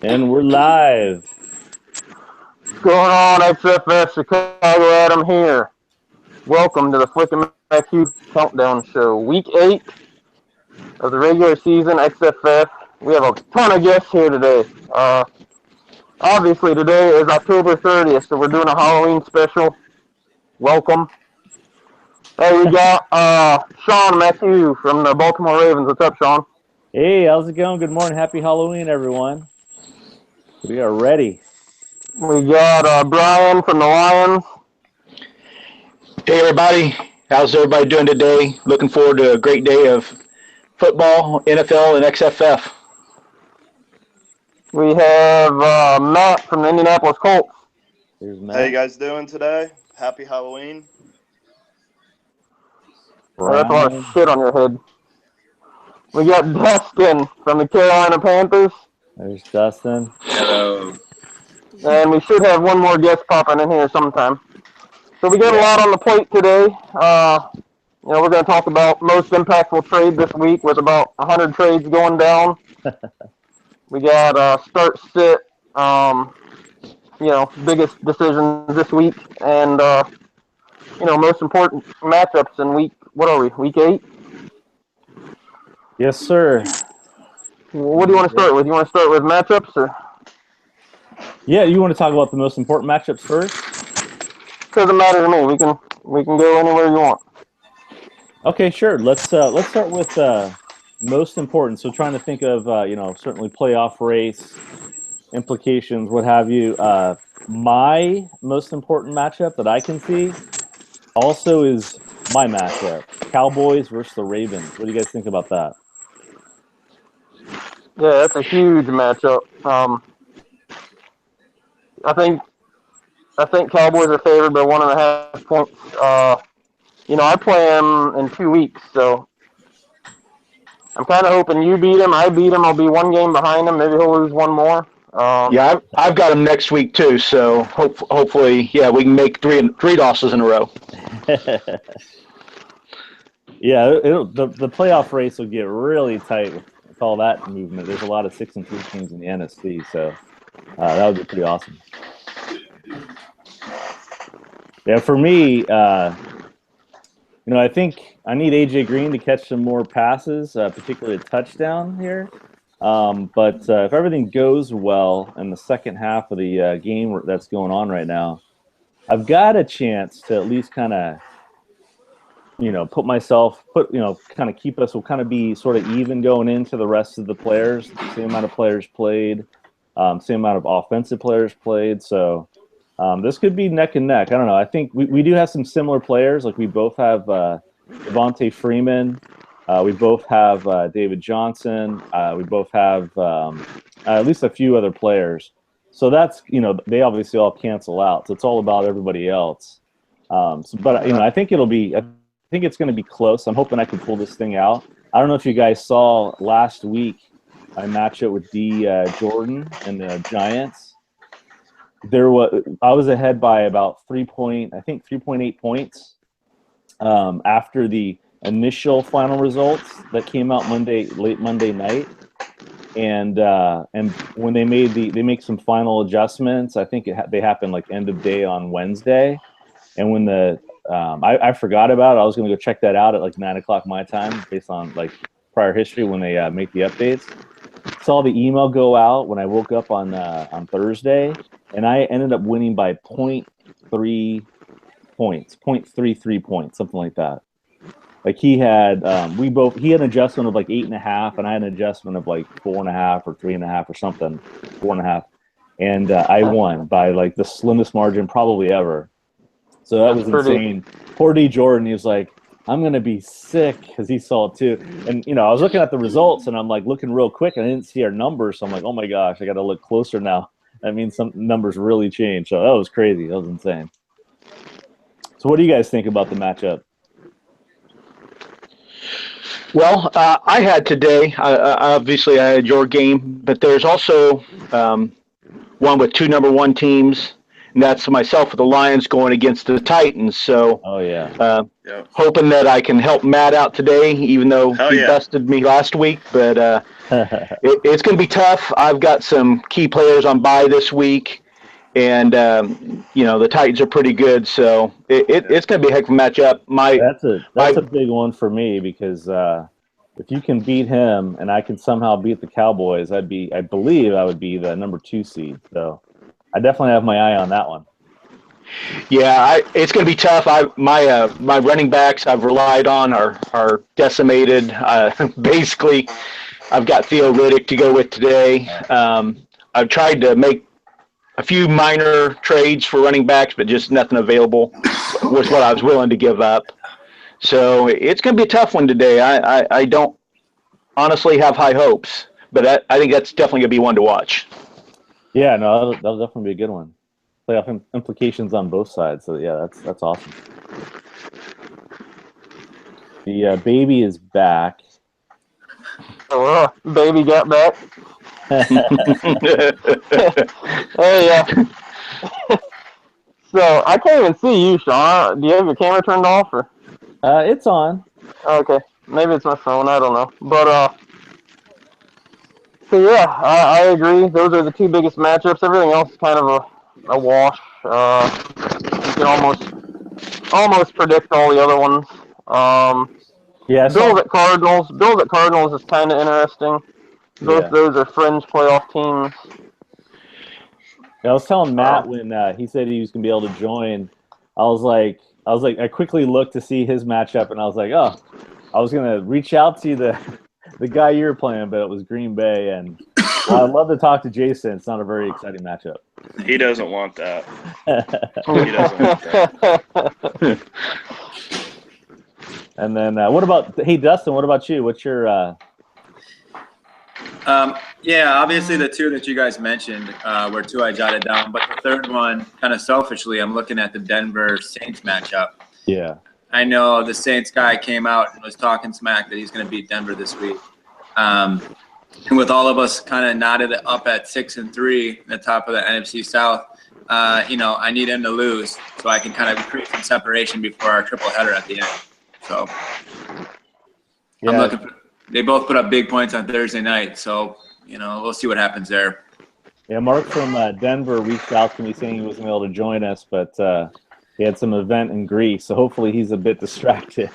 And we're live. What's going on, XFS Chicago? Adam here. Welcome to the Flick and MacHugh Countdown Show. Week 8 of the regular season XFF. We have a ton of guests here today. Obviously, today is October 30th, so we're doing a Halloween special. Welcome. Hey, we got Sean MacHugh from the Baltimore Ravens. What's up, Sean? Hey, how's it going? Good morning. Happy Halloween, everyone. We are ready. We got Brian from the Lions. Hey everybody, how's everybody doing today? Looking forward to a great day of football, NFL, and XFF. We have Matt from the Indianapolis Colts. Here's How you Matt. guys doing today? Happy Halloween. That's a lot of Brian. shit on your head. We got Dustin from the Carolina Panthers, There's Dustin. Hello. and we should have one more guest popping in here sometime. So we got a Yeah. lot on the plate today. We're going to talk about most impactful trade this week with about 100 trades going down. We got start sit, biggest decisions this week, and most important matchups in week. What are we? Week 8. Yes, sir. What do you want to start with? You want to start with matchups or? Yeah, you want to talk about the most important matchups first? Doesn't matter to me. We can go anywhere you want. Okay, sure. Let's start with most important. So trying to think of certainly playoff race implications, what have you. My most important matchup that I can see also is my matchup: Cowboys versus the Ravens. What do you guys think about that? Yeah, that's a huge matchup. I think I think Cowboys are favored by 1.5 points. I play them in 2 weeks, so I'm kind of hoping you beat him. I beat him. I'll be one game behind him. Maybe he'll lose one more. Yeah, I've got them next week too, so hopefully, yeah, we can make three losses in a row. Yeah, the playoff race will get really tight with all that movement. There's a lot of 6-3 teams in the NFC, so that would be pretty awesome. Yeah, for me, I think I need AJ Green to catch some more passes, particularly a touchdown here. But if everything goes well in the second half of the game that's going on right now, I've got a chance to at least kind of, kind of keep us, will kind of be sort of even going into the rest of the players, same amount of players played, same amount of offensive players played. So this could be neck and neck. I don't know. I think we do have some similar players. Like we both have Devontae Freeman. We both have David Johnson. We both have at least a few other players. So that's, they obviously all cancel out. So it's all about everybody else. I think I think it's going to be close. I'm hoping I can pull this thing out. I don't know if you guys saw last week my matchup with D Jordan and the Giants. I was ahead by about 3.8 points after the initial final results that came out late Monday night, and when they make some final adjustments. I think they happened like end of day on Wednesday, and when I forgot about it. I was going to go check that out at like 9 o'clock my time, based on like prior history when they make the updates. Saw the email go out when I woke up on Thursday, and I ended up winning by 0.3 points, 0.33 points, something like that. Like he had, he had an adjustment of like 8.5, and I had an adjustment of like 4.5 or 3.5 or something, 4.5, and I won by like the slimmest margin probably ever. So that was insane. Poor D Jordan, he was like, I'm going to be sick, because he saw it too. And, I was looking at the results, and I'm like looking real quick, and I didn't see our numbers. So I'm like, oh my gosh, I got to look closer now. That means some numbers really changed. So that was crazy. That was insane. So what do you guys think about the matchup? Well, I had today. Obviously, I had your game, but there's also one with two number one teams, and that's myself with the Lions going against the Titans. So Oh yeah. Yep. hoping that I can help Matt out today, even though Hell he yeah. busted me last week. But it's going to be tough. I've got some key players on bye this week, and the Titans are pretty good. So it's going to be a heck of a matchup. That's a big one for me because if you can beat him and I can somehow beat the Cowboys, I believe I would be the number 2 seed. So I definitely have my eye on that one. Yeah, it's going to be tough. My running backs I've relied on are decimated. Basically, I've got Theo Riddick to go with today. I've tried to make a few minor trades for running backs, but just nothing available was what I was willing to give up. So it's going to be a tough one today. I don't honestly have high hopes, but I think that's definitely going to be one to watch. Yeah, no, that'll definitely be a good one. Playoff implications on both sides. So yeah, that's awesome. The baby is back. Baby got back. Hey, so I can't even see you, Sean. Do you have your camera turned off, or? It's on. Okay, maybe it's my phone. I don't know. But so yeah, I agree. Those are the two biggest matchups. Everything else is kind of a wash. You can almost predict all the other ones. Yeah, Bills at Cardinals. Bills at Cardinals is kind of interesting. Both those are fringe playoff teams. I was telling Matt when he said he was gonna be able to join. I quickly looked to see his matchup, and I was like, oh, I was gonna reach out to the guy you were playing, but it was Green Bay, and I'd love to talk to Jason. It's not a very exciting matchup. He doesn't want that. He doesn't want that. And then hey Dustin, what about you? What's your Yeah, obviously the two that you guys mentioned were two I jotted down, but the third one, kind of selfishly, I'm looking at the Denver Saints matchup. Yeah. I know the Saints guy came out and was talking smack that he's going to beat Denver this week. And with all of us kind of knotted up at 6-3 at the top of the NFC South, I need him to lose so I can kind of create some separation before our triple header at the end. So I'm looking for. They both put up big points on Thursday night, so we'll see what happens there. Yeah, Mark from Denver reached out to me saying he wasn't able to join us, but he had some event in Greece, so hopefully he's a bit distracted.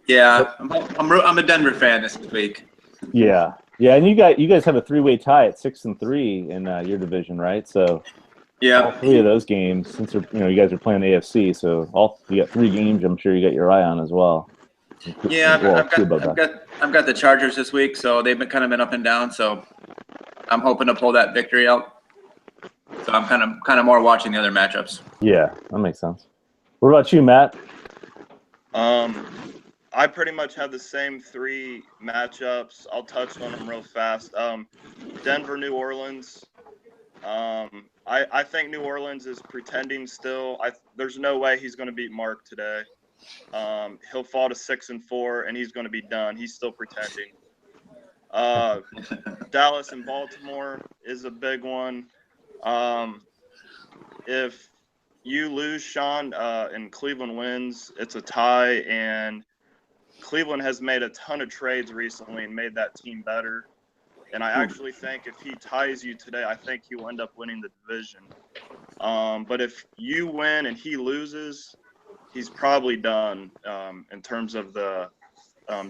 Yeah, I'm a Denver fan this week. Yeah, and you guys have a 3-way tie at 6-3 in your division, right? So yeah, all 3 of those games, since you guys are playing the AFC, so you got 3 games. I'm sure you got your eye on as well. Yeah, I've got the Chargers this week, so they've been up and down. So I'm hoping to pull that victory out. So I'm kind of more watching the other matchups. Yeah, that makes sense. What about you, Matt? I pretty much have the same 3 matchups. I'll touch on them real fast. Denver, New Orleans. I think New Orleans is pretending still. There's no way he's going to beat Mark today. He'll fall to 6-4, and he's going to be done. He's still pretending. Dallas and Baltimore is a big one. If you lose, Sean, and Cleveland wins, it's a tie, and Cleveland has made a ton of trades recently and made that team better. And I actually think if he ties you today, I think he'll end up winning the division. But if you win and he loses, he's probably done in terms of the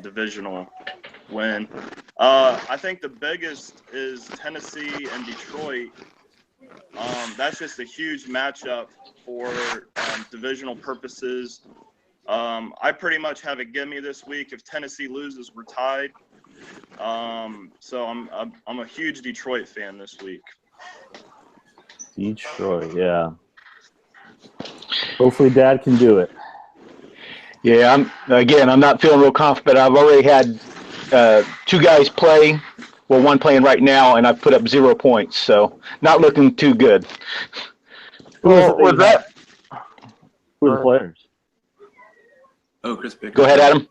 divisional win. I think the biggest is Tennessee and Detroit. That's just a huge matchup for divisional purposes. I pretty much have a gimme this week. If Tennessee loses, we're tied. So I'm a huge Detroit fan this week. Detroit, yeah. Hopefully, Dad can do it. Yeah, I'm not feeling real confident. I've already had 2 guys play. Well, one playing right now, and I've put up 0 points, so not looking too good. Who are the players? Oh, Chris Baker. Go ahead, Adam.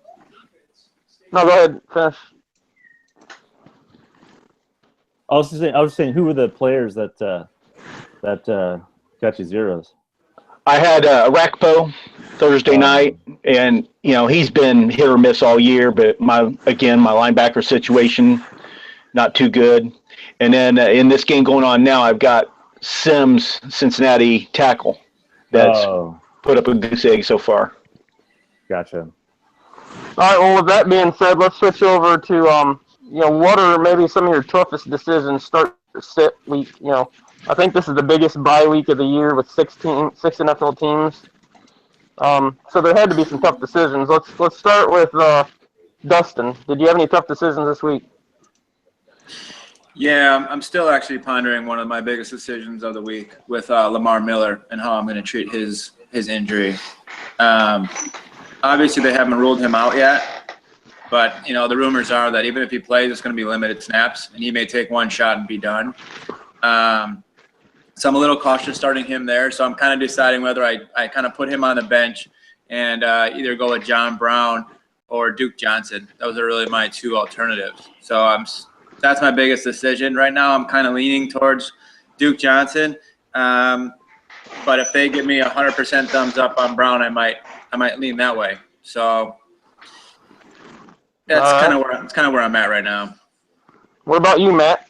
No, go ahead. Finish. I was just saying, who were the players that That got you zeros. I had Rakpo Thursday night, and he's been hit or miss all year. But my linebacker situation not too good. And then in this game going on now, I've got Sims, Cincinnati tackle, that's put up a goose egg so far. Gotcha. All right. Well, with that being said, let's switch over to what are maybe some of your toughest decisions start to sit week. I think this is the biggest bye week of the year with six NFL teams. So there had to be some tough decisions. Let's start with Dustin. Did you have any tough decisions this week? Yeah, I'm still actually pondering one of my biggest decisions of the week with Lamar Miller and how I'm going to treat his injury. Obviously, they haven't ruled him out yet, but the rumors are that even if he plays, it's going to be limited snaps, and he may take one shot and be done. So I'm a little cautious starting him there. So I'm kind of deciding whether I kind of put him on the bench and either go with John Brown or Duke Johnson. Those are really my two alternatives. So that's my biggest decision right now. I'm kind of leaning towards Duke Johnson, but if they give me 100% thumbs up on Brown, I might lean that way. So that's kind of where I'm at right now. What about you, Matt?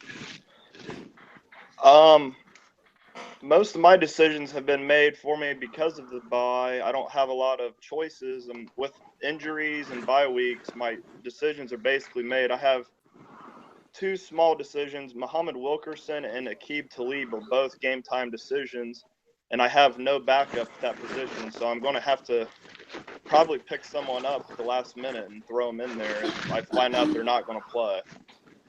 Most of my decisions have been made for me because of the bye. I don't have a lot of choices, and with injuries and bye weeks, my decisions are basically made. I have two small decisions. Muhammad Wilkerson and Aqib Talib are both game time decisions, and I have no backup at that position, so I'm going to have to probably pick someone up at the last minute and throw them in there if I find out they're not going to play.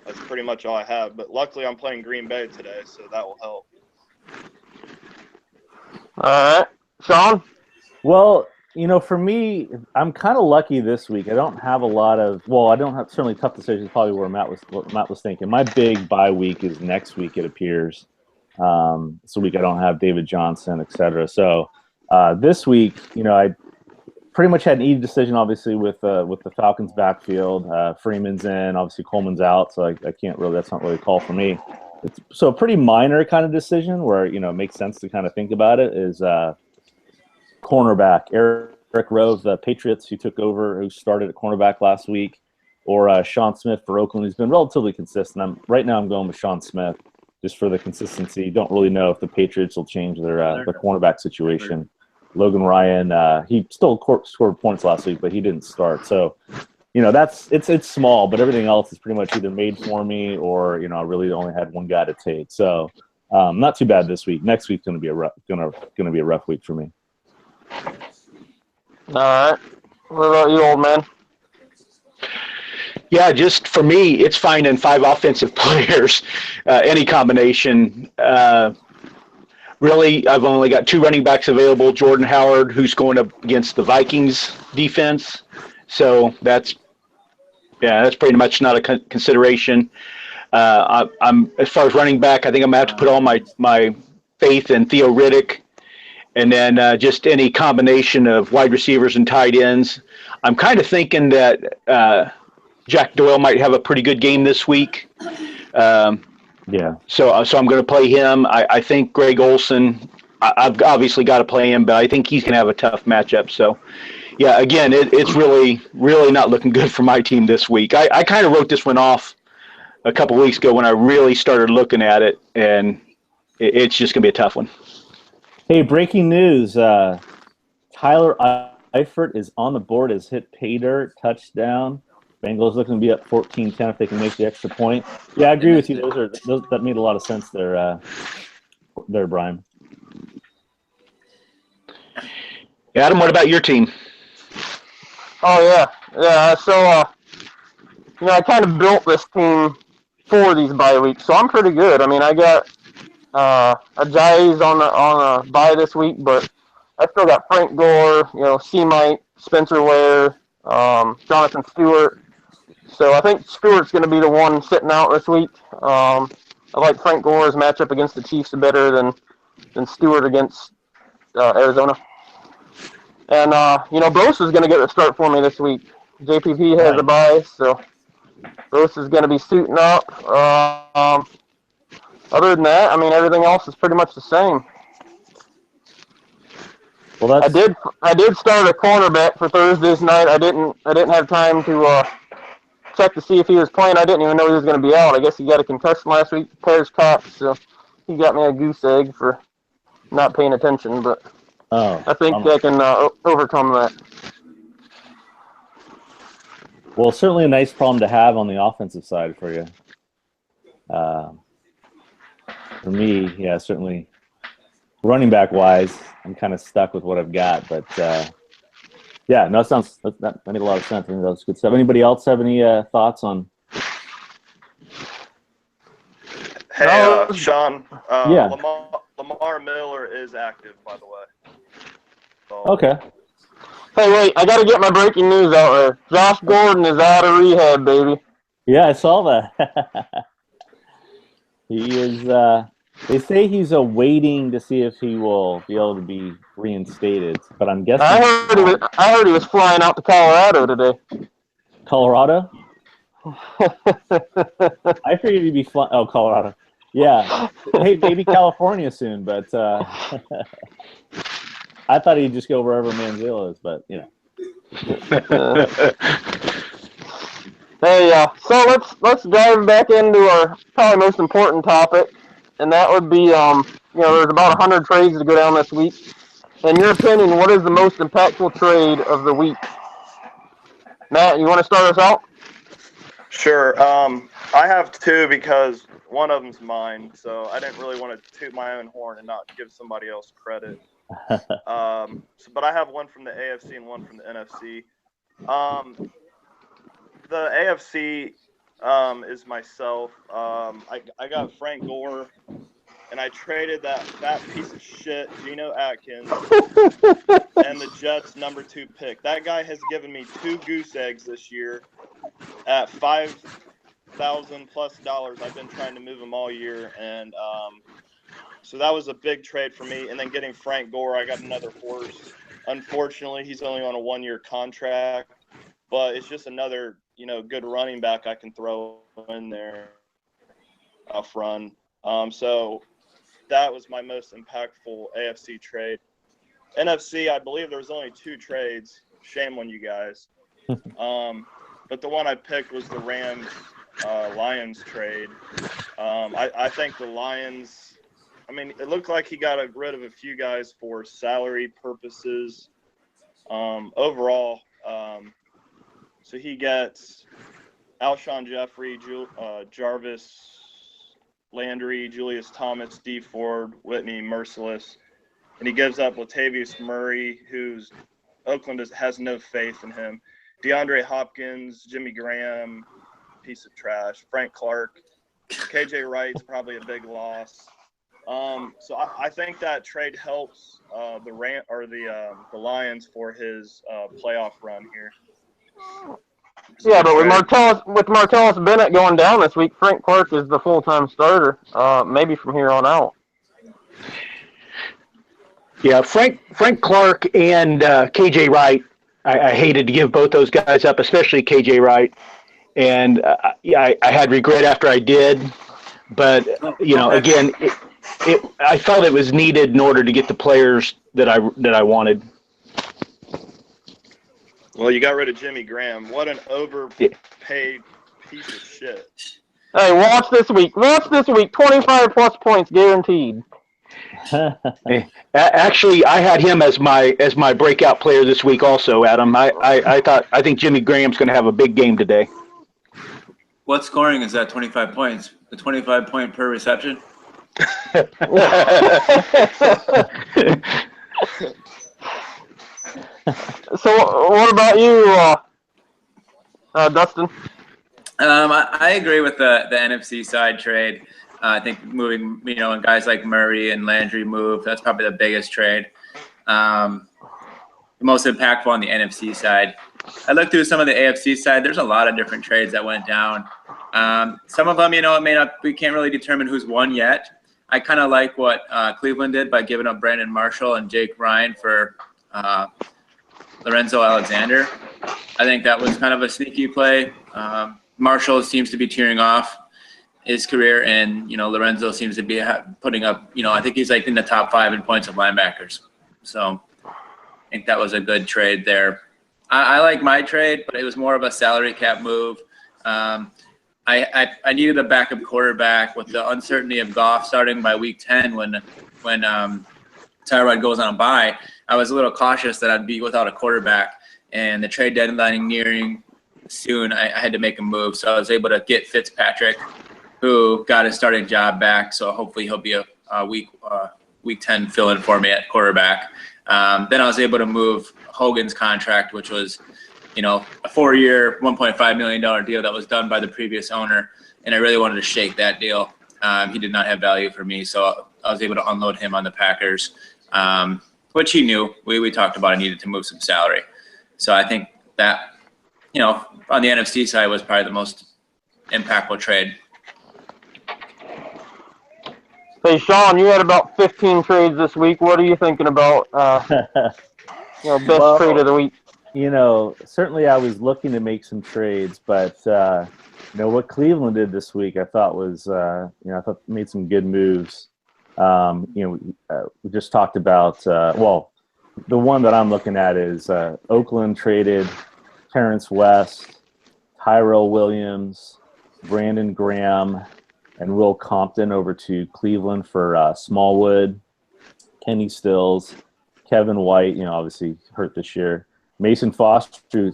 That's pretty much all I have, but luckily I'm playing Green Bay today, so that will help. All right. Sean? Well, for me, I'm kind of lucky this week. I don't have a lot of – well, I don't have certainly tough decisions, probably what Matt was thinking. My big bye week is next week, it appears. It's a week I don't have David Johnson, et cetera. So this week, I pretty much had an easy decision, obviously, with the Falcons' backfield. Freeman's in, obviously Coleman's out, so I can't really – that's not really a call for me. So a pretty minor kind of decision where, it makes sense to kind of think about it is cornerback. Eric Rowe, the Patriots, who took over, who started at cornerback last week, or Sean Smith for Oakland, who's been relatively consistent. Right now I'm going with Sean Smith just for the consistency. Don't really know if the Patriots will change their cornerback situation. Logan Ryan, he still scored points last week, but he didn't start. So, it's small, but everything else is pretty much either made for me or, I really only had one guy to take. So, not too bad this week. Next week's going to be a rough week for me. All right. What about you, old man? Yeah, just for me, it's finding 5 offensive players, any combination. Really, I've only got 2 running backs available. Jordan Howard, who's going up against the Vikings defense. So that's pretty much not a consideration. I'm as far as running back, I think I'm going to have to put all my faith in Theo Riddick. And then just any combination of wide receivers and tight ends. I'm kind of thinking that Jack Doyle might have a pretty good game this week. Yeah. So I'm going to play him. I think Greg Olsen, I've obviously got to play him, but I think he's going to have a tough matchup. So, yeah, again, it's really, really not looking good for my team this week. I kind of wrote this one off a couple weeks ago when I really started looking at it, and it's just going to be a tough one. Hey, breaking news. Tyler Eifert is on the board, has hit pay dirt, touchdown. Bengals looking to be up 14-10 if they can make the extra point. Yeah, I agree with you. That made a lot of sense there, Brian. Adam, what about your team? Oh, yeah. So, I kind of built this team for these bye weeks, so I'm pretty good. I mean, I got Ajayi's on a bye this week, but I still got Frank Gore, C-Mite, Spencer Ware, Jonathan Stewart. So I think Stewart's going to be the one sitting out this week. I like Frank Gore's matchup against the Chiefs better than Stewart against Arizona. And, Brose is going to get the start for me this week. JPP has a bye, so Brose is going to be suiting up. Other than that, I mean, everything else is pretty much the same. Well, I did start a cornerback for Thursday's night. I didn't have time to check to see if he was playing. I didn't even know he was going to be out. I guess he got a concussion last week, Paris Cox, so he got me a goose egg for not paying attention. But I think I can overcome that. Well, certainly a nice problem to have on the offensive side for you. For me, yeah, certainly running back wise, I'm kind of stuck with what I've got. But yeah, no, that made a lot of sense. I think that's good stuff. Anybody else have any thoughts on? Hey, Sean. Yeah. Lamar Miller is active, by the way. So, Okay. Hey, wait, I got to get my breaking news out there. Josh Gordon is out of rehab, baby. Yeah, I saw that. He is. They say he's waiting to see if he will be able to be reinstated, but I'm guessing. I heard he was flying out to Colorado today. Colorado? I figured he'd be flying. Oh, Colorado. Yeah. Hey, maybe California soon, but I thought he'd just go wherever Manziel is, but you know. Hey, so let's dive back into our probably most important topic, and that would be there's about 100 trades to go down this week. In your opinion, what is the most impactful trade of the week? Matt, you want to start us out? Sure. I have two because one of them's mine, so I didn't really want to toot my own horn and not give somebody else credit. But I have one from the AFC and one from the NFC. The AFC is myself. I got Frank Gore, and I traded that fat piece of shit, Geno Atkins, and the Jets' #2 pick. That guy has given me 2 goose eggs this year at $5,000+ I've been trying to move him all year, and so that was a big trade for me. And then getting Frank Gore, I got another horse. Unfortunately, he's only on a 1-year contract, but it's just another good running back I can throw in there off run. So that was my most impactful AFC trade. NFC, I believe there was only 2 trades. Shame on you guys. But the one I picked was the Rams Lions trade. I think the Lions, I mean, it looked like he got rid of a few guys for salary purposes. Overall, so he gets Alshon Jeffrey, Jarvis Landry, Julius Thomas, D. Ford, Whitney Merciless, and he gives up Latavius Murray, who's Oakland has no faith in him. DeAndre Hopkins, Jimmy Graham, piece of trash. Frank Clark, KJ Wright's probably a big loss. So I think that trade helps the Lions for his playoff run here. Yeah, but with Martellus Bennett going down this week, Frank Clark is the full-time starter. Maybe from here on out. Yeah, Frank Clark and KJ Wright. I hated to give both those guys up, especially KJ Wright, and I had regret after I did. But again, I felt it was needed in order to get the players that I wanted. Well, you got rid of Jimmy Graham. What an overpaid piece of shit. Hey, watch this week. 25+ points guaranteed. Actually, I had him as my breakout player this week also, Adam. I think Jimmy Graham's going to have a big game today. What scoring is that 25 points? The 25 point per reception? So what about you, Dustin? I agree with the NFC side trade. I think moving, and guys like Murray and Landry move, that's probably the biggest trade. The most impactful on the NFC side. I looked through some of the AFC side. There's a lot of different trades that went down. Some of them, we can't really determine who's won yet. I kind of like what Cleveland did by giving up Brandon Marshall and Jake Ryan for Lorenzo Alexander. I think that was kind of a sneaky play. Marshall seems to be tearing off. his career, and Lorenzo seems to be putting up. I think he's like in the top 5 in points of linebackers. So I think that was a good trade there. I like my trade, but it was more of a salary cap move. I needed a backup quarterback with the uncertainty of Goff starting by week 10 when Tyrod goes on a bye. I was a little cautious that I'd be without a quarterback, and the trade deadline nearing soon, I had to make a move. So I was able to get Fitzpatrick, who got his starting job back. So hopefully he'll be a week 10 fill-in for me at quarterback. Then I was able to move Hogan's contract, which was, a 4-year, $1.5 million deal that was done by the previous owner. And I really wanted to shake that deal. He did not have value for me. So I was able to unload him on the Packers, which he knew. We talked about I needed to move some salary. So I think that, on the NFC side was probably the most impactful trade. Hey, Sean, you had about 15 trades this week. What are you thinking about, best trade of the week? Certainly I was looking to make some trades, but, what Cleveland did this week I thought was, I thought made some good moves. We just talked about, the one that I'm looking at is Oakland traded Terrence West, Tyrell Williams, Brandon Graham, and Will Compton over to Cleveland for Smallwood, Kenny Stills, Kevin White, obviously hurt this year, Mason Foster,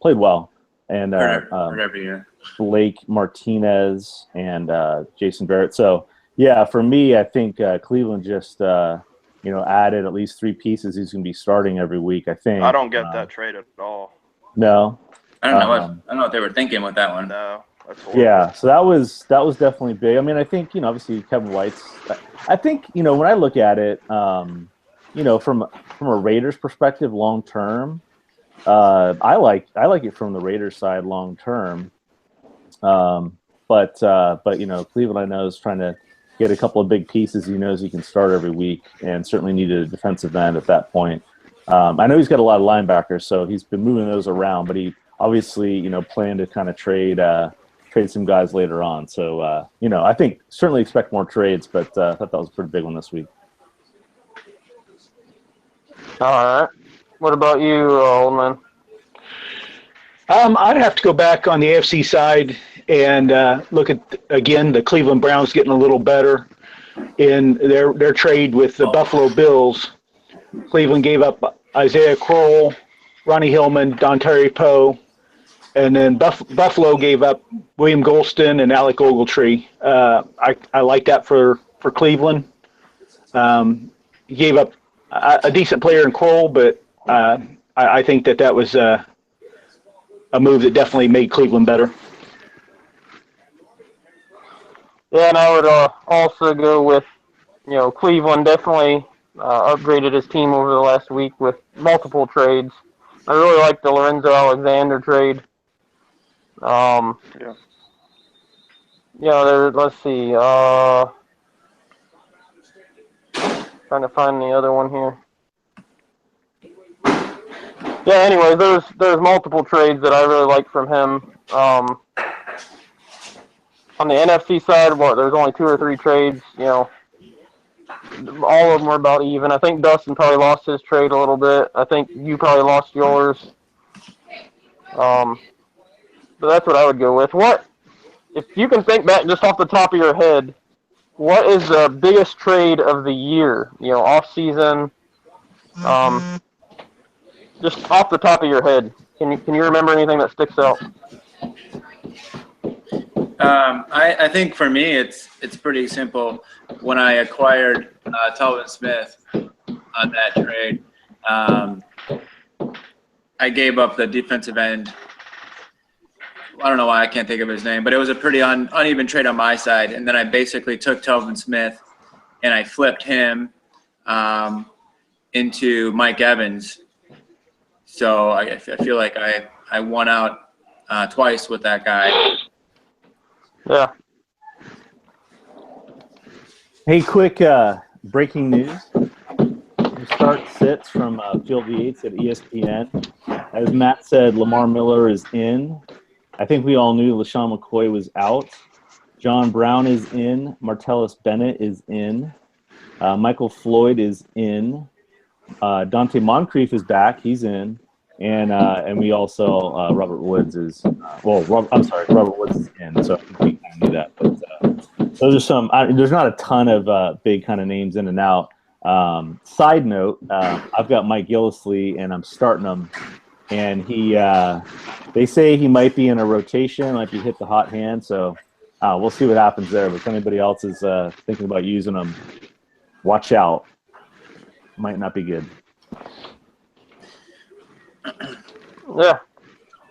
played well, and every year. Blake Martinez and Jason Barrett. So, yeah, for me, I think Cleveland just, added at least 3 pieces he's going to be starting every week, I think. I don't get that trade at all. No? I don't know what they were thinking with that one. No. That's horrible. Yeah, so that was definitely big. I mean, I think, obviously Kevin White's – I think, when I look at it, from a Raiders perspective long term, I like it from the Raiders side long term. But Cleveland I know is trying to get a couple of big pieces he knows he can start every week, and certainly needed a defensive end at that point. I know he's got a lot of linebackers, so he's been moving those around, but he obviously, planned to kind of trade some guys later on. So, I think certainly expect more trades, but I thought that was a pretty big one this week. All right. What about you, old man? I'd have to go back on the AFC side and look at, again, the Cleveland Browns getting a little better in their trade with the Buffalo Bills. Cleveland gave up Isaiah Crowell, Ronnie Hillman, Dontari Poe, and then Buffalo gave up William Golston and Alec Ogletree. I like that for Cleveland. He gave up a decent player in Crowell, but I think that was a move that definitely made Cleveland better. Yeah, and I would also go with, Cleveland definitely upgraded his team over the last week with multiple trades. I really like the Lorenzo Alexander trade. Let's see. Trying to find the other one here. Yeah, anyway, there's multiple trades that I really like from him. On the NFC side, there's only 2 or 3 trades, all of them are about even. I think Dustin probably lost his trade a little bit. I think you probably lost yours. But that's what I would go with. If you can think back just off the top of your head, what is the biggest trade of the year? Off season, just off the top of your head. Can you remember anything that sticks out? I think for me it's pretty simple. When I acquired Telvin Smith on that trade, I gave up the defensive end. I don't know why I can't think of his name, but it was a pretty uneven trade on my side. And then I basically took Telvin Smith and I flipped him into Mike Evans. So I feel like I won out twice with that guy. Yeah. Hey, quick breaking news. Start sits from Field Yates at ESPN. As Matt said, Lamar Miller is in. I think we all knew LaShawn McCoy was out. John Brown is in. Martellus Bennett is in. Michael Floyd is in. Dante Moncrief is back. He's in. And we also Robert Woods is Robert Woods is in. So I think we kind of knew that. But those are some. There's not a ton of big kind of names in and out. Side note: I've got Mike Gillisley, and I'm starting him. And they say he might be in a rotation, might be hit the hot hand. So we'll see what happens there. But if anybody else is thinking about using him, watch out. Might not be good. Yeah.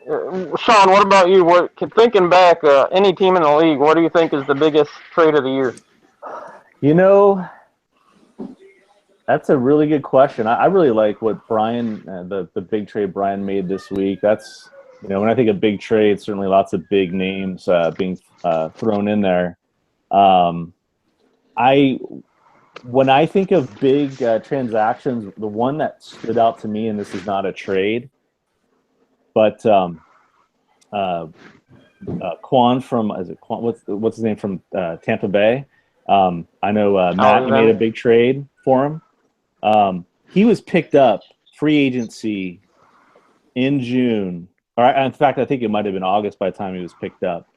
Sean, what about you? Thinking back, any team in the league, what do you think is the biggest trade of the year? You know, that's a really good question. I really like what Brian, the big trade Brian made this week. That's, when I think of big trade, certainly lots of big names being thrown in there. When I think of big transactions, the one that stood out to me, and this is not a trade, but Quan from what's his name from Tampa Bay. I know Matt, you made a big trade for him. He was picked up free agency in June. In fact, I think it might have been August by the time he was picked up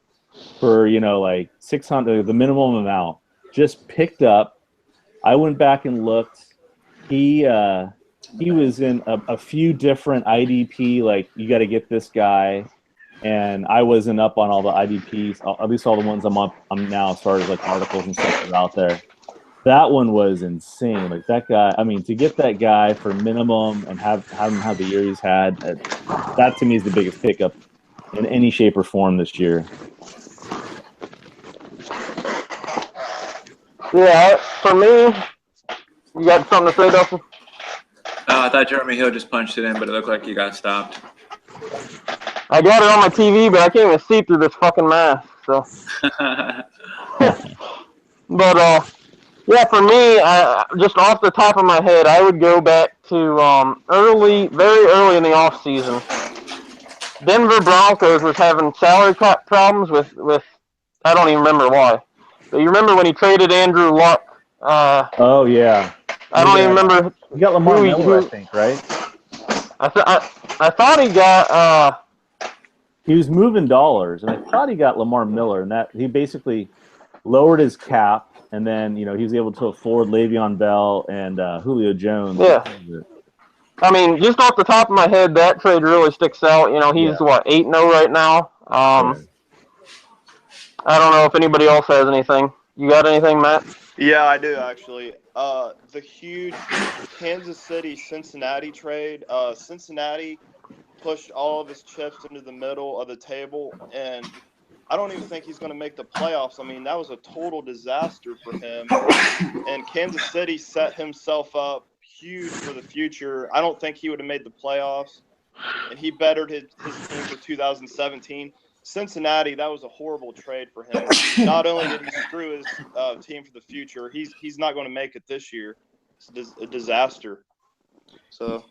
for like $600, the minimum amount. Just picked up. I went back and looked. He was in a few different IDP, like you got to get this guy, and I wasn't up on all the IDPs, at least all the ones I'm now as far as like articles and stuff that are out there. That one was insane. Like that guy, I mean, to get that guy for minimum and have him have the year he's had, that to me is the biggest pickup in any shape or form this year. Yeah, for me, you got something to say, Dustin? I thought Jeremy Hill just punched it in, but it looked like he got stopped. I got it on my TV, but I can't even see through this fucking mask. So, but yeah, for me, just off the top of my head, I would go back to very early in the off season. Denver Broncos was having salary cap problems with I don't even remember why. But you remember when he traded Andrew Luck? Oh yeah. I don't even remember. You got Lamar Miller, I think, right? I thought he got. He was moving dollars, and I thought he got Lamar Miller, and that he basically lowered his cap, and then he was able to afford Le'Veon Bell and Julio Jones. Yeah. I mean, just off the top of my head, that trade really sticks out. He's 8-0 right now. I don't know if anybody else has anything. You got anything, Matt? Yeah, I do actually. The huge Kansas City-Cincinnati trade. Cincinnati pushed all of his chips into the middle of the table, and I don't even think he's going to make the playoffs. I mean, that was a total disaster for him. And Kansas City set himself up huge for the future. I don't think he would have made the playoffs, and he bettered his team for 2017. Cincinnati, that was a horrible trade for him. Not only did he screw his team for the future, he's not going to make it this year. It's a disaster. So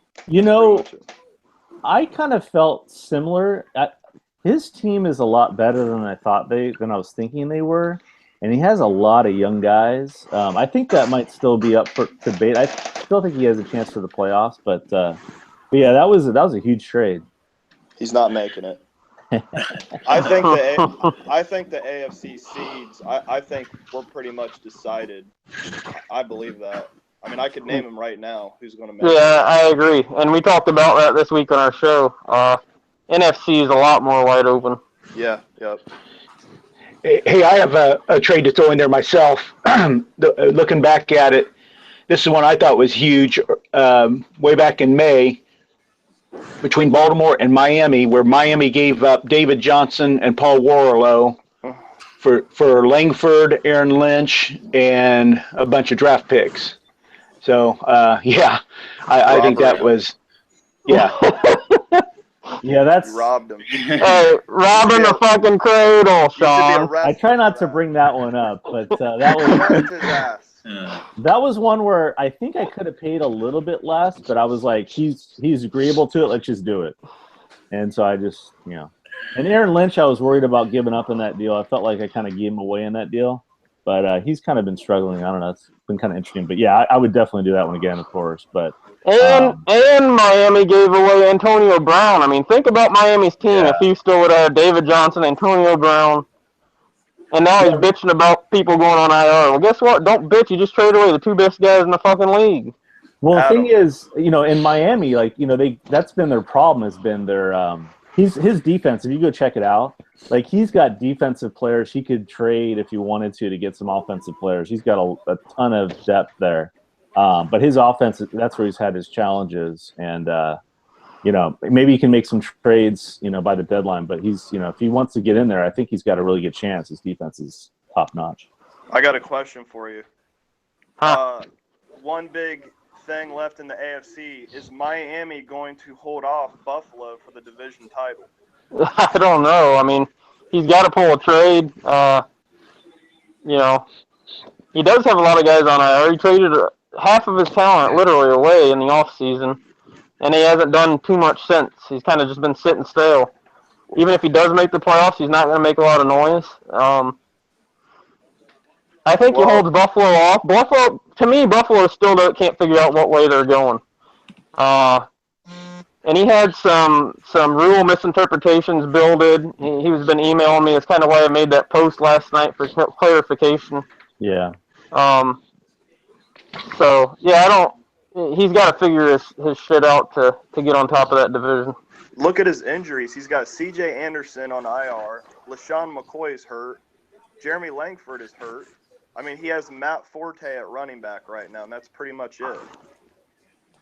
I kind of felt similar. His team is a lot better than I was thinking they were, and he has a lot of young guys. I think that might still be up for debate. I still think he has a chance for the playoffs, but yeah, that was a huge trade. He's not making it. I think the AFC seeds. I think we're pretty much decided. I believe that. I mean, I could name him right now. Who's going to make it? Yeah, I agree. And we talked about that this week on our show. NFC is a lot more wide open. Yeah. Yep. Hey, I have a trade to throw in there myself. Looking back at it, this is one I thought was huge. Way back in May, between Baltimore and Miami, where Miami gave up David Johnson and Paul Warlow for Langford, Aaron Lynch, and a bunch of draft picks. So, yeah, I think that was, yeah. Yeah, that's robbed him. Hey, robbing the fucking cradle, Sean. I try not to bring that one up, but that was one where I think I could have paid a little bit less, but I was like, he's agreeable to it. Let's just do it. And so I just, And Aaron Lynch, I was worried about giving up in that deal. I felt like I kind of gave him away in that deal. But he's kind of been struggling. I don't know. It's been kind of interesting. But, yeah, I would definitely do that one again, of course. But And Miami gave away Antonio Brown. I mean, think about Miami's team if he still would have David Johnson, Antonio Brown, and now he's bitching about people going on IR. Well, guess what? Don't bitch. You just trade away the two best guys in the fucking league. Well, the thing is, in Miami, that's been their problem. Has been their his defense. If you go check it out, he's got defensive players he could trade if you wanted to get some offensive players. He's got a ton of depth there. But his offense, that's where he's had his challenges. And, maybe he can make some trades, by the deadline. But he's, if he wants to get in there, I think he's got a really good chance. His defense is top notch. I got a question for you. One big thing left in the AFC. Is Miami going to hold off Buffalo for the division title? I don't know. I mean, he's got to pull a trade. He does have a lot of guys on IR. He traded half of his talent literally away in the offseason, and he hasn't done too much since. He's kind of just been sitting still. Even if he does make the playoffs, he's not going to make a lot of noise. I think he holds Buffalo off. Buffalo still can't figure out what way they're going. And he had some rule misinterpretations builded. He's been emailing me. It's kind of why I made that post last night for clarification. Yeah. So, yeah, he's got to figure his shit out to get on top of that division. Look at his injuries. He's got C.J. Anderson on IR. LaShawn McCoy is hurt. Jeremy Langford is hurt. I mean, he has Matt Forte at running back right now, and that's pretty much it.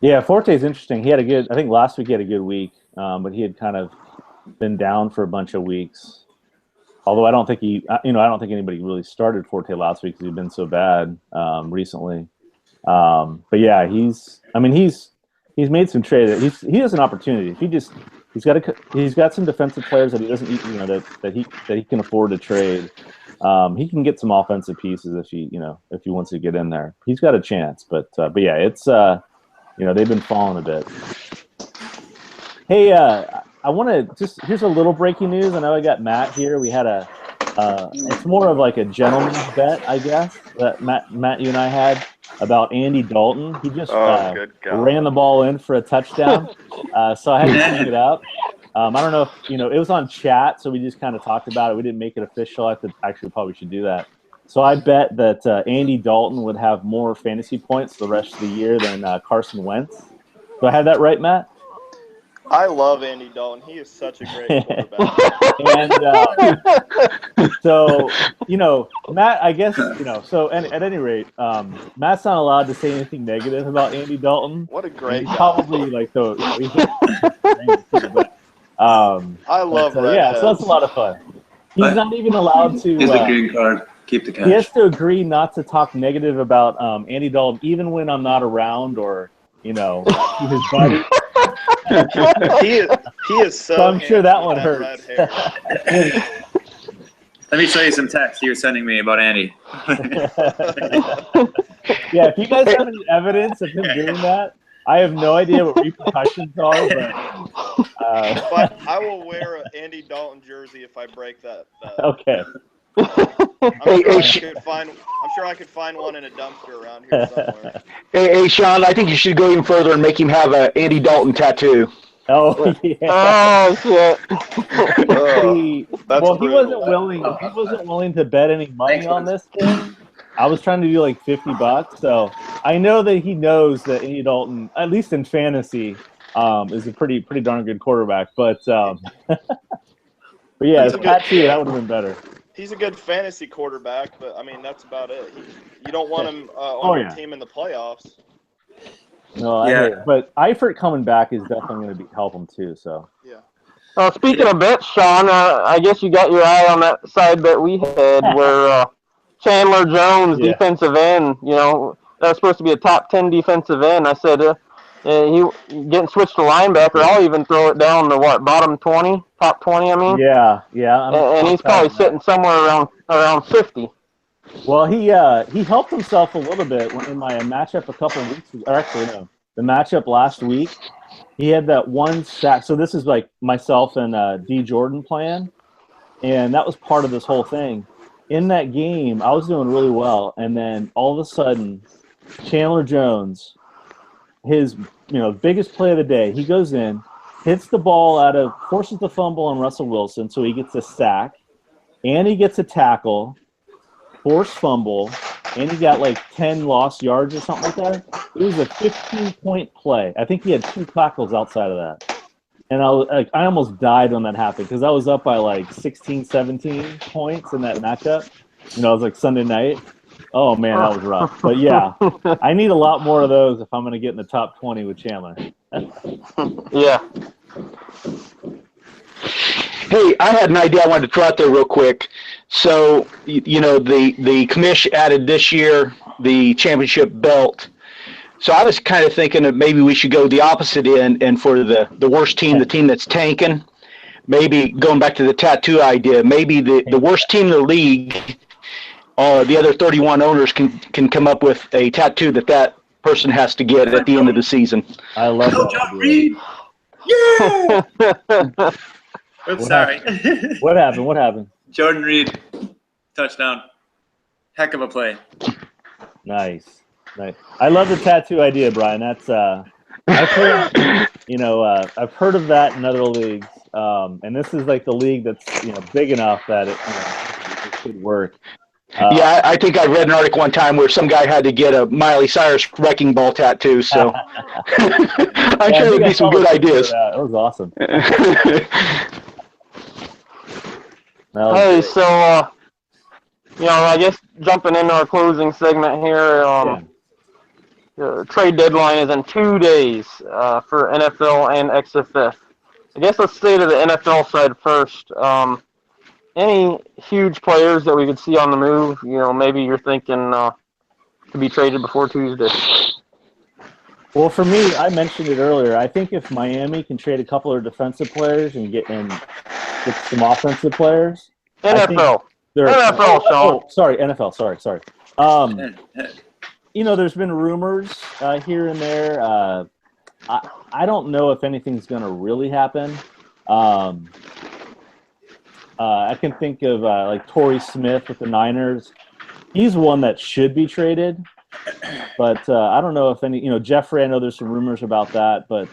Yeah, Forte's interesting. I think last week he had a good week, but he had kind of been down for a bunch of weeks. Although I don't think anybody really started Forte last week because he'd been so bad recently. But yeah, he's made some trades. He has an opportunity. If he's got some defensive players that he doesn't, that he can afford to trade. He can get some offensive pieces if he wants to get in there. He's got a chance. But yeah, it's they've been falling a bit. Hey, I want to here's a little breaking news. I know I got Matt here. We had it's more of like a gentleman's bet, I guess, that Matt, you and I had about Andy Dalton. He just ran the ball in for a touchdown. So I had to pick it up. I don't know if, it was on chat, so we just kind of talked about it. We didn't make it official. Probably should do that. So I bet that Andy Dalton would have more fantasy points the rest of the year than Carson Wentz. Do I have that right, Matt? I love Andy Dalton. He is such a great quarterback. And so, Matt, I guess, so at any rate, Matt's not allowed to say anything negative about Andy Dalton. What a great guy. Probably like the I love that. Yeah, so that's a lot of fun. He's not even allowed to. Here's the green card. Keep the cash. He has to agree not to talk negative about Andy Dalton, even when I'm not around or, his buddy. he is so I'm sure that one hurts. Let me show you some text you were sending me about Andy. Yeah, if you guys have any evidence of him doing that, I have no idea what repercussions are, but I will wear an Andy Dalton jersey if I break that. Okay. I'm sure I could find one in a dumpster around here somewhere. Hey, Sean, I think you should go even further and make him have an Andy Dalton tattoo. Oh yeah. Oh shit. He wasn't willing to bet any money on this thing. I was trying to do like $50, so I know that he knows that Andy Dalton, at least in fantasy, is a pretty darn good quarterback. But yeah, as tattoo, that would have been better. He's a good fantasy quarterback, but I mean that's about it. You don't want him on your team in the playoffs. No, but Eifert coming back is definitely going to help him too. So yeah. Speaking of bets, Sean, I guess you got your eye on that side bet we had where Chandler Jones, defensive end. That was supposed to be a top 10 defensive end. I said he getting switched to linebacker. I'll even throw it down to bottom 20, top 20. I mean. Yeah. And he's probably sitting somewhere around 50. Well, he helped himself a little bit in my matchup a couple of weeks ago. Or actually, no, the matchup last week. he had that one sack. So this is like myself and D Jordan playing, and that was part of this whole thing. In that game, I was doing really well, and then all of a sudden, Chandler Jones, his biggest play of the day, he goes in, hits the ball forces the fumble on Russell Wilson, so he gets a sack, and he gets a tackle, forced fumble, and he got like 10 lost yards or something like that. It was a 15-point play. I think he had 2 tackles outside of that. And I almost died when that happened because I was up by like 16, 17 points in that matchup. It was like Sunday night. Oh, man, that was rough. But, yeah, I need a lot more of those if I'm going to get in the top 20 with Chandler. Yeah. Hey, I had an idea I wanted to throw out there real quick. So, the commish added this year the championship belt. So I was kind of thinking that maybe we should go the opposite end, and for the worst team, the team that's tanking, maybe going back to the tattoo idea, maybe the worst team in the league, the other 31 owners can come up with a tattoo that person has to get at the end of the season. I love that idea. Yeah! Oops, sorry. What happened? Jordan Reed, touchdown. Heck of a play. Nice. I love the tattoo idea, Brian. That's I've heard I've heard of that in other leagues, and this is like the league that's big enough that it could work. Yeah, I think I read an article one time where some guy had to get a Miley Cyrus wrecking ball tattoo. So I'm sure there'd be some good ideas. That was awesome. Hey, so I guess jumping into our closing segment here. Trade deadline is in 2 days for NFL and XFL. I guess let's stay to the NFL side first. Any huge players that we could see on the move? Maybe you're thinking to be traded before Tuesday. Well, for me, I mentioned it earlier. I think if Miami can trade a couple of defensive players and get some offensive players. NFL. NFL, Sean. Oh, sorry, NFL. Sorry. There's been rumors here and there. I don't know if anything's going to really happen. I can think of like Torrey Smith with the Niners. He's one that should be traded, but I don't know if any. Jeffrey. I know there's some rumors about that, but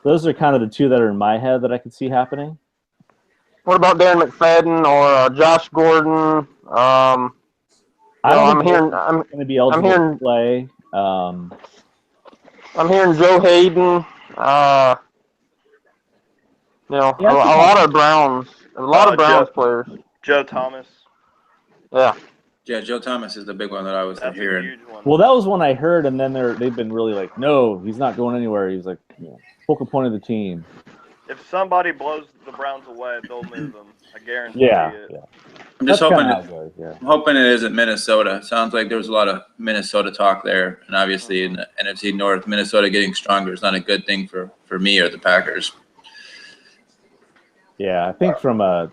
those are kind of the two that are in my head that I could see happening. What about Darren McFadden or Josh Gordon? I'm hearing going to be eligible to play. I'm hearing Joe Hayden. A lot of Browns. A lot of Browns players. Joe Thomas. Yeah. Yeah, Joe Thomas is the big one that I was hearing. A huge one. Well, that was one I heard, and then they've been really like, no, he's not going anywhere. He's like, focal point of the team. If somebody blows the Browns away, they'll move them. I guarantee it. Yeah. I'm just hoping. I'm hoping it isn't Minnesota. Sounds like there was a lot of Minnesota talk there, and obviously in the NFC North, Minnesota getting stronger is not a good thing for me or the Packers. Yeah, I think from an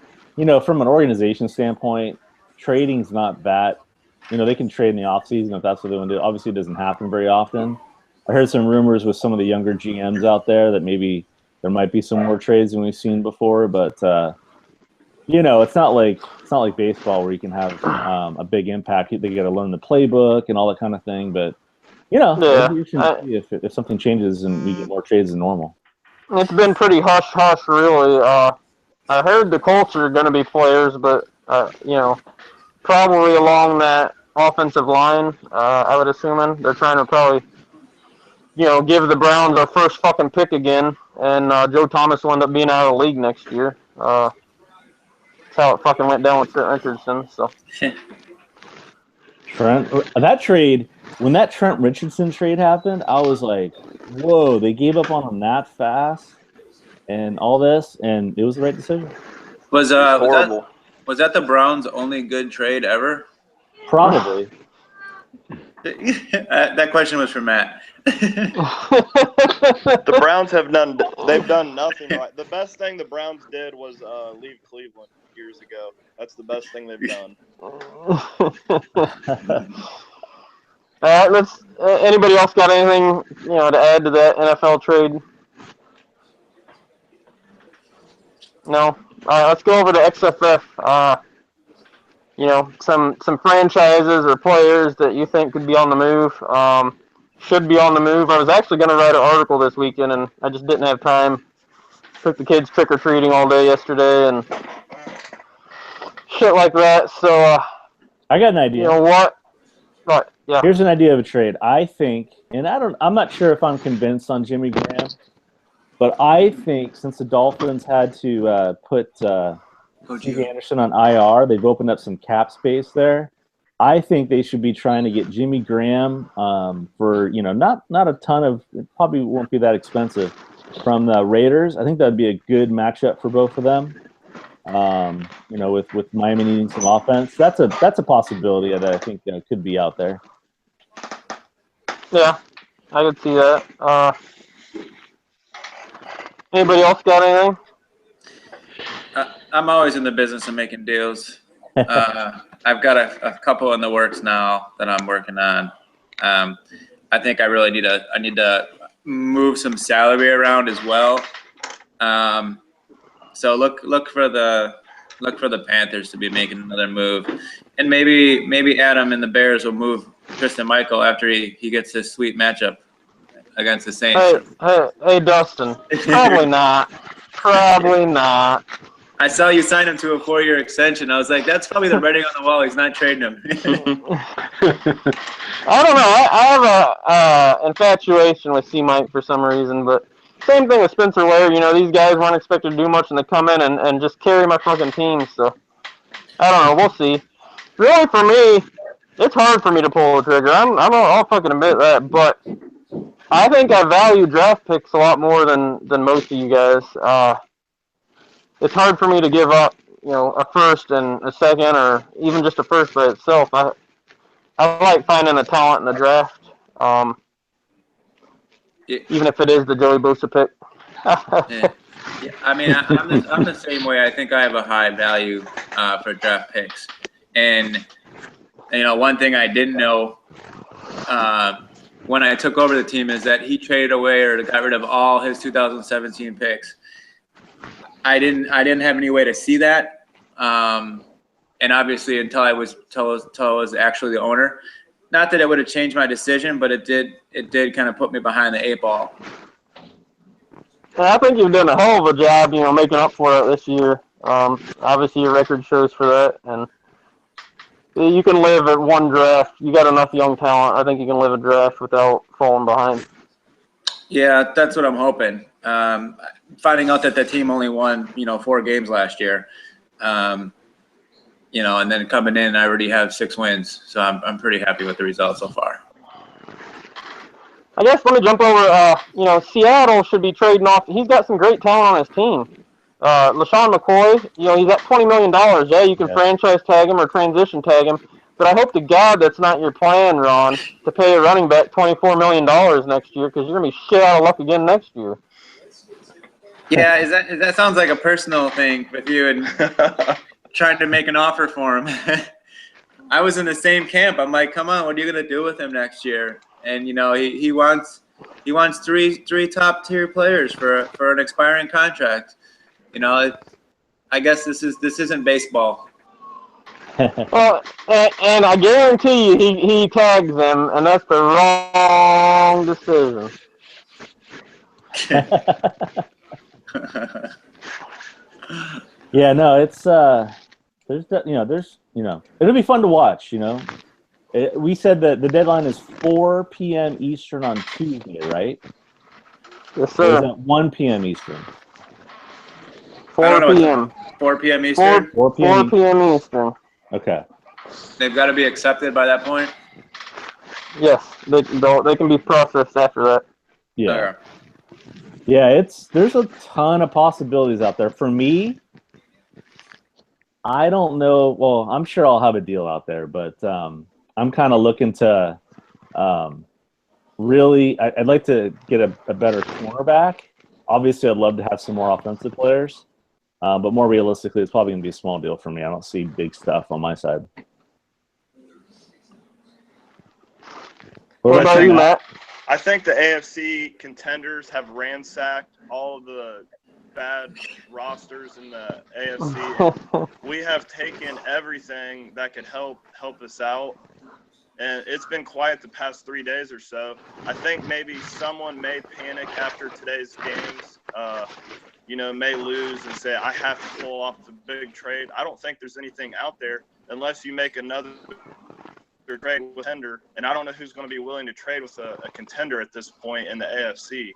organization standpoint, trading's not that. They can trade in the offseason if that's what they want to do. Obviously, it doesn't happen very often. I heard some rumors with some of the younger GMs out there that maybe there might be some more trades than we've seen before, but it's not like baseball where you can have a big impact. They got to learn the playbook and all that kind of thing. But maybe if something changes and we get more trades than normal. It's been pretty hush really. I heard the Colts are going to be players, but probably along that offensive line. I would assume they're trying to probably give the Browns our first fucking pick again, and Joe Thomas will end up being out of the league next year. That's how it fucking went down with Trent Richardson. So that trade, when that Trent Richardson trade happened, I was like, whoa, they gave up on him that fast and all this, and it was the right decision. Was that the Browns' only good trade ever? Probably. That question was for Matt. The Browns they've done nothing right. The best thing the Browns did was leave Cleveland years ago. That's the best thing they've done. Anybody else got anything to add to that NFL trade No. All right, let's go over to XFF. Some franchises or players that you think could be on the move, should be on the move. I was actually going to write an article this weekend, and I just didn't have time. Took the kids trick-or-treating all day yesterday and shit like that. So, I got an idea. you know what? But, yeah. Here's an idea of a trade. I think, and I'm not sure if I'm convinced on Jimmy Graham, but I think since the Dolphins had to put Steve Anderson on IR, they've opened up some cap space there. I think they should be trying to get Jimmy Graham for not a ton of. It probably won't be that expensive from the Raiders. I think that'd be a good matchup for both of them. With Miami needing some offense, that's a possibility that I think could be out there. Yeah, I could see that. Anybody else got anything? I'm always in the business of making deals. I've got a couple in the works now that I'm working on. I think I really need to move some salary around as well. So look for the Panthers to be making another move, and maybe Adam and the Bears will move Tristan Michael after he gets this sweet matchup against the Saints. Hey, Dustin. Probably not. Probably not. I saw you sign him to a 4-year extension. I was like, that's probably the writing on the wall. He's not trading him. I don't know. I have a infatuation with C-Mike for some reason, but same thing with Spencer Ware. These guys weren't expected to do much, and they come in and just carry my fucking team. So I don't know. We'll see. Really, for me, it's hard for me to pull the trigger. I'll fucking admit that, but I think I value draft picks a lot more than most of you guys. It's hard for me to give up, a first and a second, or even just a first by itself. I like finding the talent in the draft, even if it is the Joey Bosa pick. Yeah. I mean, I'm the same way. I think I have a high value for draft picks, and one thing I didn't know when I took over the team is that he traded away or got rid of all his 2017 picks. I didn't have any way to see that, and obviously until I was actually the owner. Not that it would have changed my decision, but it did kind of put me behind the 8 ball. And I think you've done a hell of a job, making up for it this year. Obviously your record shows for that, and you can live at one draft. You got enough young talent. I think you can live a draft without falling behind. Yeah, that's what I'm hoping. Finding out that the team only won, 4 games last year, and then coming in, I already have 6 wins. So I'm pretty happy with the results so far. I guess let me jump over. Seattle should be trading off. He's got some great talent on his team. LaShawn McCoy, he's at $20 million. Yeah, you can franchise tag him or transition tag him. But I hope to God that's not your plan, Ron, to pay a running back $24 million next year, because you're going to be shit out of luck again next year. Yeah, that sounds like a personal thing with you and trying to make an offer for him. I was in the same camp. I'm like, come on, what are you going to do with him next year? And, he wants three top tier players for an expiring contract. I guess this isn't baseball. Well, and I guarantee you he tags them, and that's the wrong decision. Yeah, no, it's it'll be fun to watch. We said that the deadline is 4 p.m. Eastern on Tuesday, right? Yes, sir. Or is that 1 p.m. Eastern? 4 p.m. 4 p.m. Eastern? 4 p.m. Eastern. Okay. They've got to be accepted by that point? Yes, they can be processed after that. Yeah. Okay. Yeah, there's a ton of possibilities out there. For me, I don't know. Well, I'm sure I'll have a deal out there, but I'm kind of looking to really. I'd like to get a better cornerback. Obviously, I'd love to have some more offensive players, but more realistically, it's probably going to be a small deal for me. I don't see big stuff on my side. What about you, Matt? I think the AFC contenders have ransacked all of the bad rosters in the AFC. We have taken everything that could help us out, and it's been quiet the past 3 days or so. I think maybe someone may panic after today's games, may lose and say, I have to pull off the big trade. I don't think there's anything out there unless you make another trade with a contender, and I don't know who's going to be willing to trade with a contender at this point in the AFC.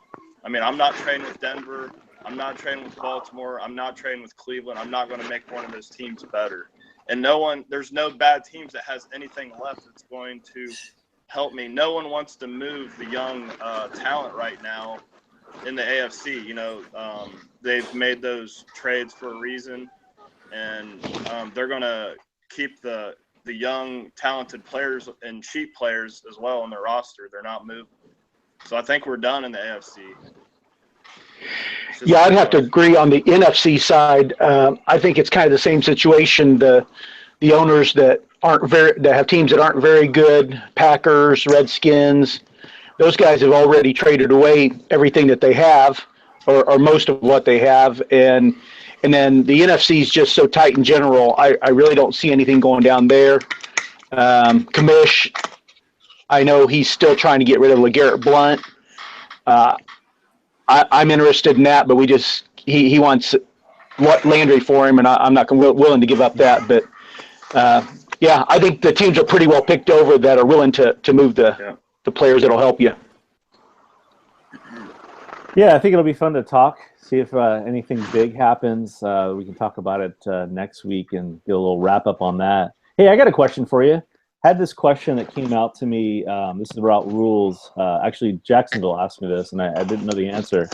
I mean, I'm not trading with Denver. I'm not trading with Baltimore. I'm not trading with Cleveland. I'm not going to make one of those teams better. And there's no bad teams that has anything left that's going to help me. No one wants to move the young talent right now in the AFC. They've made those trades for a reason, and they're going to keep the young, talented players and cheap players as well on their roster. They're not moving. So I think we're done in the AFC. Yeah, I'd have to agree on the NFC side. I think it's kind of the same situation. The owners that have teams that aren't very good, Packers, Redskins, those guys have already traded away everything that they have, or most of what they have, and then the NFC is just so tight in general. I really don't see anything going down there. Kamish, I know he's still trying to get rid of LeGarrette Blount. I'm interested in that, but he wants Landry for him, and I'm not willing to give up that. But yeah, I think the teams are pretty well picked over that are willing to move the players that'll help you. Yeah, I think it'll be fun to talk. See if anything big happens. We can talk about it next week and get a little wrap up on that. Hey, I got a question for you. Had this question that came out to me. This is about rules. Actually, Jacksonville asked me this, and I didn't know the answer.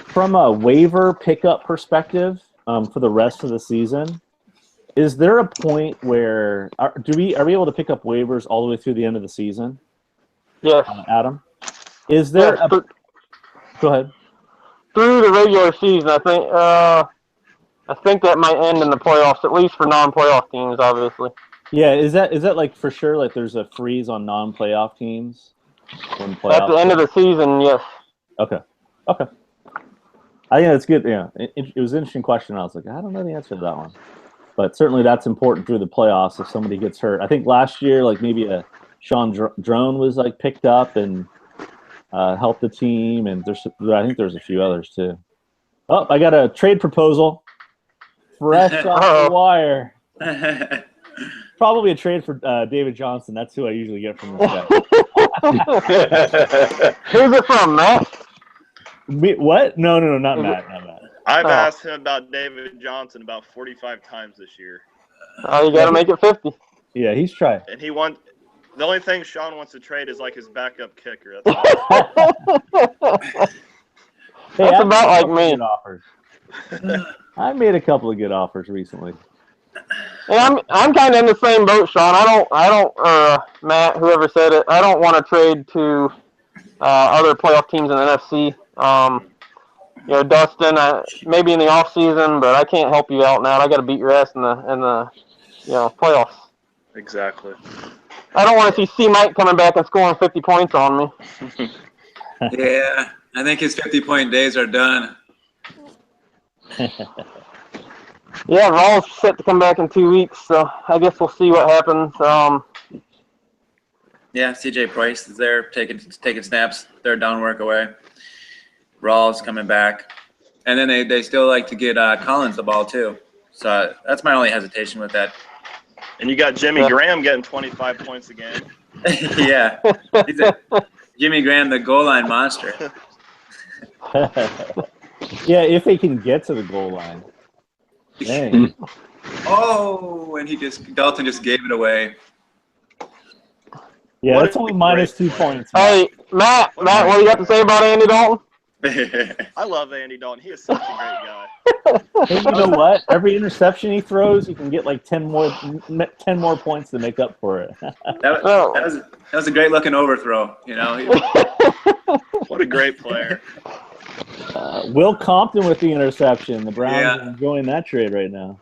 From a waiver pickup perspective, for the rest of the season, is there a point where are we able to pick up waivers all the way through the end of the season? Yes. Adam, is there? Yes, Go ahead. Through the regular season, I think that might end in the playoffs, at least for non-playoff teams, obviously. Yeah, is that like for sure? Like, there's a freeze on non-playoff teams when playoffs At the end of the season, yes. Okay. I think that's good. Yeah, it was an interesting question. I was like, I don't know the answer to that one, but certainly that's important through the playoffs if somebody gets hurt. I think last year, like maybe a Sean Drone was like picked up and helped the team, and I think there's a few others too. Oh, I got a trade proposal, fresh off the wire. Probably a trade for David Johnson. That's who I usually get from this guy. Who's it from, Matt? What? No, not Matt. I've asked him about David Johnson about 45 times this year. You got to make it 50. Yeah, he's trying. And he won. The only thing Sean wants to trade is like his backup kicker. That's about like me. Offers. I made a couple of good offers recently. And I'm kind of in the same boat, Sean. I don't, Matt, whoever said it, I don't want to trade to other playoff teams in the NFC. Dustin, maybe in the off season, but I can't help you out now. I got to beat your ass in the playoffs. Exactly. I don't want to see C. Mike coming back and scoring 50 points on me. Yeah, I think his 50-point days are done. Yeah, Rawls set to come back in 2 weeks, so I guess we'll see what happens. Yeah, CJ Price is there taking snaps. They're down work away. Rawls coming back. And then they still like to get Collins the ball too. So that's my only hesitation with that. And you got Jimmy Graham getting 25 points a game. Yeah. He's Jimmy Graham, the goal line monster. Yeah, if he can get to the goal line. Dang. Oh, and Dalton just gave it away. Yeah, that's only minus 2 points. Hey, Matt, what do you got to say about Andy Dalton? I love Andy Dalton. He is such a great guy. Hey, you know what? Every interception he throws, you can get like 10 more points to make up for it. that was a great looking overthrow. What a great player. Will Compton with the interception. The Browns are enjoying that trade right now.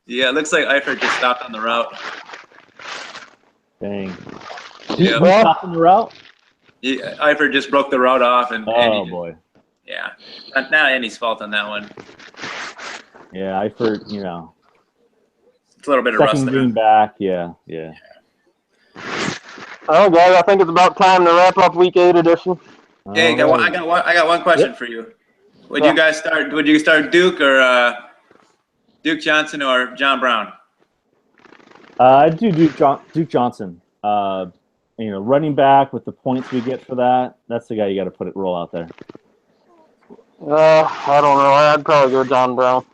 Yeah, it looks like Eifert just stopped on the route. Dang. Yeah. Who stopped on the route? Eifert just broke the route off. Oh, boy. Yeah, not Andy's fault on that one. Yeah, I for you know. It's a little bit of rust Second there. game back, yeah. Well, guys, I think it's about time to wrap up Week 8 edition. Hey, All I right. got one question Yep. for you. Would you guys start? Would you start Duke or Duke Johnson or John Brown? I do Duke Johnson. Running back with the points we get for that, that's the guy you got to roll out there. I don't know. I'd probably go John Brown.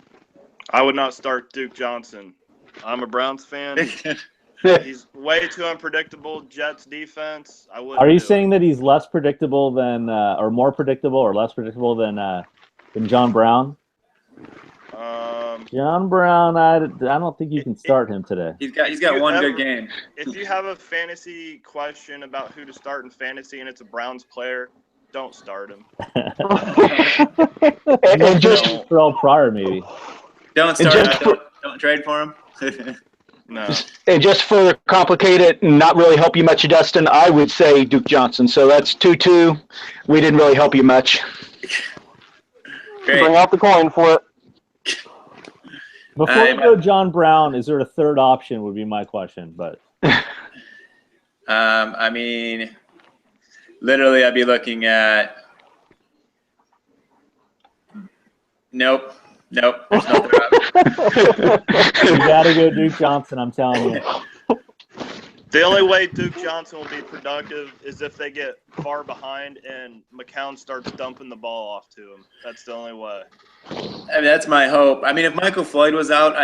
I would not start Duke Johnson. I'm a Browns fan. He's way too unpredictable. Jets defense. I wouldn't. Are you do saying it. that he's less predictable than, or more predictable, or less predictable than John Brown? John Brown, I don't think you can start him today. He's got one good game. If you have a fantasy question about who to start in fantasy and it's a Browns player, don't start him. And just Terrell Pryor, maybe. Don't start. Don't trade for him. No. and just further complicate it and not really help you much, Dustin, I would say Duke Johnson. So that's 2-2. We didn't really help you much. Great. Bring out the coin flip. Before you go John Brown, is there a third option would be my question. But I mean, literally, I'd be looking at. Nope. There's no third option. you got to go Duke Johnson, I'm telling you. The only way Duke Johnson will be productive is if they get far behind and MacHugh starts dumping the ball off to him. That's the only way. I mean, that's my hope. I mean, if Michael Floyd was out,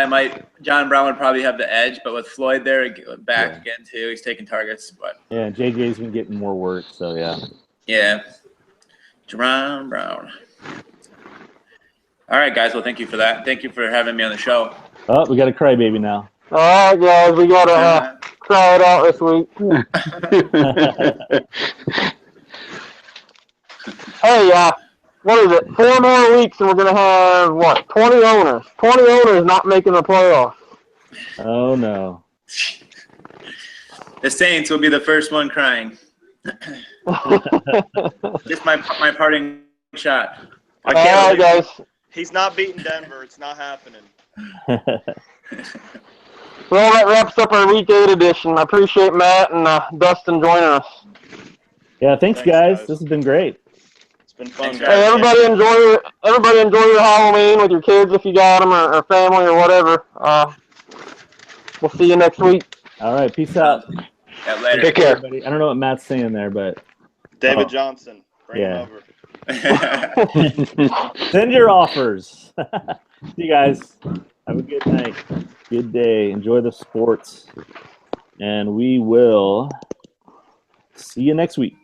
John Brown would probably have the edge. But with Floyd there, back again too, he's taking targets. But yeah, JJ's been getting more work, so yeah. Yeah, John Brown. All right, guys. Well, thank you for that. Thank you for having me on the show. Oh, we got a crybaby now. All right, guys, we got to try it out this week. Hey, what is it? 4 more weeks and we're going to have, 20 owners. 20 owners not making the playoffs. Oh, no. The Saints will be the first one crying. Just my parting shot. I can't guys. He's not beating Denver. It's not happening. Well, that wraps up our Week 8 edition. I appreciate Matt and Dustin joining us. Yeah, thanks guys. This has been great. It's been fun, guys. Hey, everybody enjoy your Halloween with your kids if you got them, or family or whatever. We'll see you next week. All right, peace out. Yeah, later. Take care. Everybody. I don't know what Matt's saying there, but David Johnson. Bring him over. Send your offers. See you guys. Have a good night. Good day. Enjoy the sports. And we will see you next week.